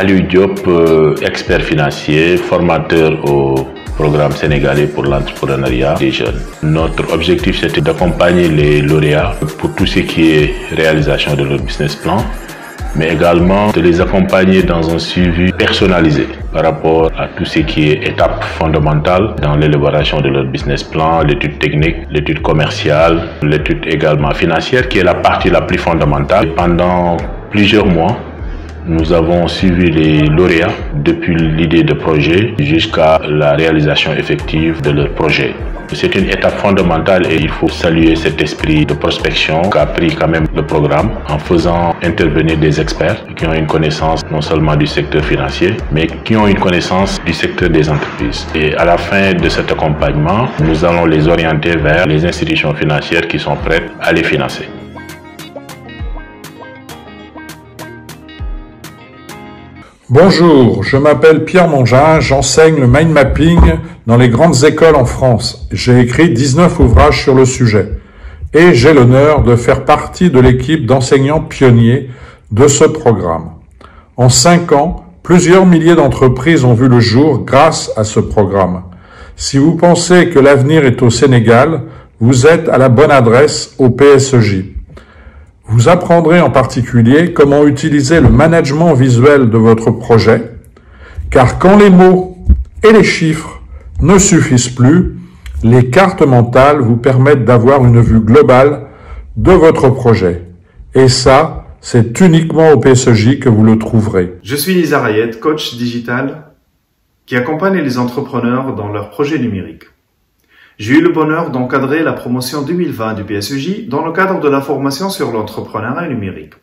Aliou Diop, expert financier, formateur au programme sénégalais pour l'entrepreneuriat des jeunes. Notre objectif, c'était d'accompagner les lauréats pour tout ce qui est réalisation de leur business plan, mais également de les accompagner dans un suivi personnalisé par rapport à tout ce qui est étape fondamentale dans l'élaboration de leur business plan, l'étude technique, l'étude commerciale, l'étude également financière, qui est la partie la plus fondamentale. Pendant plusieurs mois, nous avons suivi les lauréats depuis l'idée de projet jusqu'à la réalisation effective de leur projet. C'est une étape fondamentale et il faut saluer cet esprit de prospection qu'a pris quand même le programme en faisant intervenir des experts qui ont une connaissance non seulement du secteur financier, mais qui ont une connaissance du secteur des entreprises. Et à la fin de cet accompagnement, nous allons les orienter vers les institutions financières qui sont prêtes à les financer. Bonjour, je m'appelle Pierre Mongin, j'enseigne le mind mapping dans les grandes écoles en France. J'ai écrit 19 ouvrages sur le sujet et j'ai l'honneur de faire partie de l'équipe d'enseignants pionniers de ce programme. En 5 ans, plusieurs milliers d'entreprises ont vu le jour grâce à ce programme. Si vous pensez que l'avenir est au Sénégal, vous êtes à la bonne adresse au PSEJ. Vous apprendrez en particulier comment utiliser le management visuel de votre projet, car quand les mots et les chiffres ne suffisent plus, les cartes mentales vous permettent d'avoir une vue globale de votre projet. Et ça, c'est uniquement au PSEJ que vous le trouverez. Je suis Nizar Ayed, coach digital qui accompagne les entrepreneurs dans leurs projets numériques. J'ai eu le bonheur d'encadrer la promotion 2020 du PSEJ dans le cadre de la formation sur l'entrepreneuriat numérique.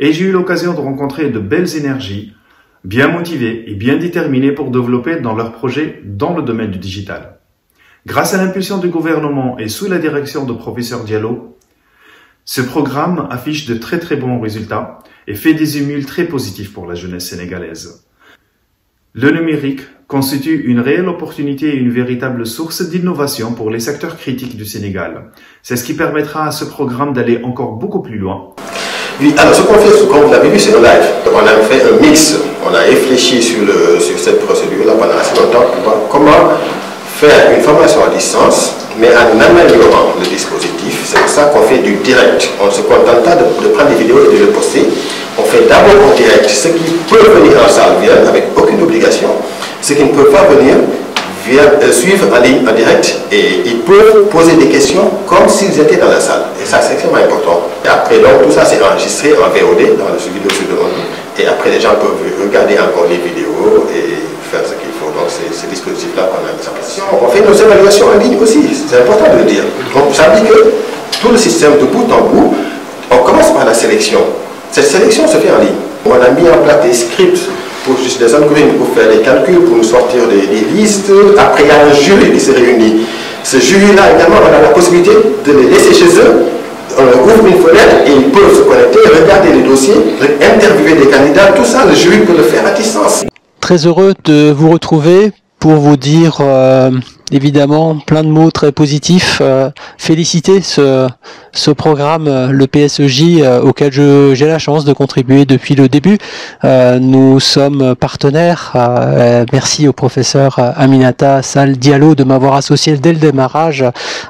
Et j'ai eu l'occasion de rencontrer de belles énergies, bien motivées et bien déterminées pour développer dans leurs projets dans le domaine du digital. Grâce à l'impulsion du gouvernement et sous la direction de professeur Diallo, ce programme affiche de très bons résultats et fait des émules très positifs pour la jeunesse sénégalaise. Le numérique constitue une réelle opportunité et une véritable source d'innovation pour les secteurs critiques du Sénégal. C'est ce qui permettra à ce programme d'aller encore beaucoup plus loin. Oui, alors ce qu'on fait, comme vous l'avez vu, c'est un live. On a fait un mix, on a réfléchi sur cette procédure-là pendant assez longtemps pour voir comment faire une formation à distance, mais en améliorant le dispositif. C'est pour ça qu'on fait du direct. On ne se contente pas de prendre des vidéos et de les poster. On fait d'abord en direct. Ceux qui peuvent venir en salle viennent avec aucune obligation. Ceux qui ne peuvent pas venir viennent suivre en ligne, en direct, et ils peuvent poser des questions comme s'ils étaient dans la salle. Et ça, c'est extrêmement important. Et après, donc, tout ça, c'est enregistré en VOD, dans le vidéo sur demande. Et après, les gens peuvent regarder encore les vidéos et faire ce qu'il faut. Donc, c'est ce dispositif-là qu'on a mis en place. On fait nos évaluations en ligne aussi, c'est important de le dire. Donc, ça veut dire que tout le système de bout en bout, on commence par la sélection. Cette sélection se fait en ligne. On a mis en place des scripts pour des algorithmes pour faire les calculs, pour nous sortir des listes. Après, il y a un jury qui se réunit. Ce jury-là, également, on a la possibilité de les laisser chez eux. On leur ouvre une fenêtre et ils peuvent se connecter, regarder les dossiers, interviewer des candidats. Tout ça, le jury peut le faire à distance. Très heureux de vous retrouver pour vous dire évidemment plein de mots très positifs. Féliciter ce programme, le PSEJ, auquel j'ai la chance de contribuer depuis le début. Nous sommes partenaires. Merci au professeur Aminata Sall Diallo de m'avoir associé dès le démarrage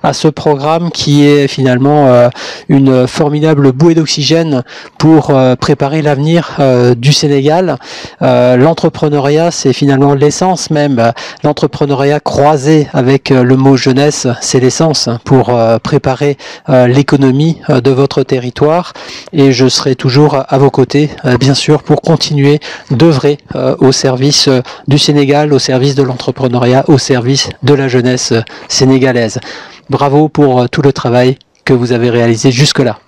à ce programme qui est finalement une formidable bouée d'oxygène pour préparer l'avenir du Sénégal. L'entrepreneuriat, c'est finalement l'essence même. L'entrepreneuriat croisé avec le mot jeunesse, c'est l'essence pour préparer l'économie de votre territoire, et je serai toujours à vos côtés, bien sûr, pour continuer d'œuvrer au service du Sénégal, au service de l'entrepreneuriat, au service de la jeunesse sénégalaise. Bravo pour tout le travail que vous avez réalisé jusque-là.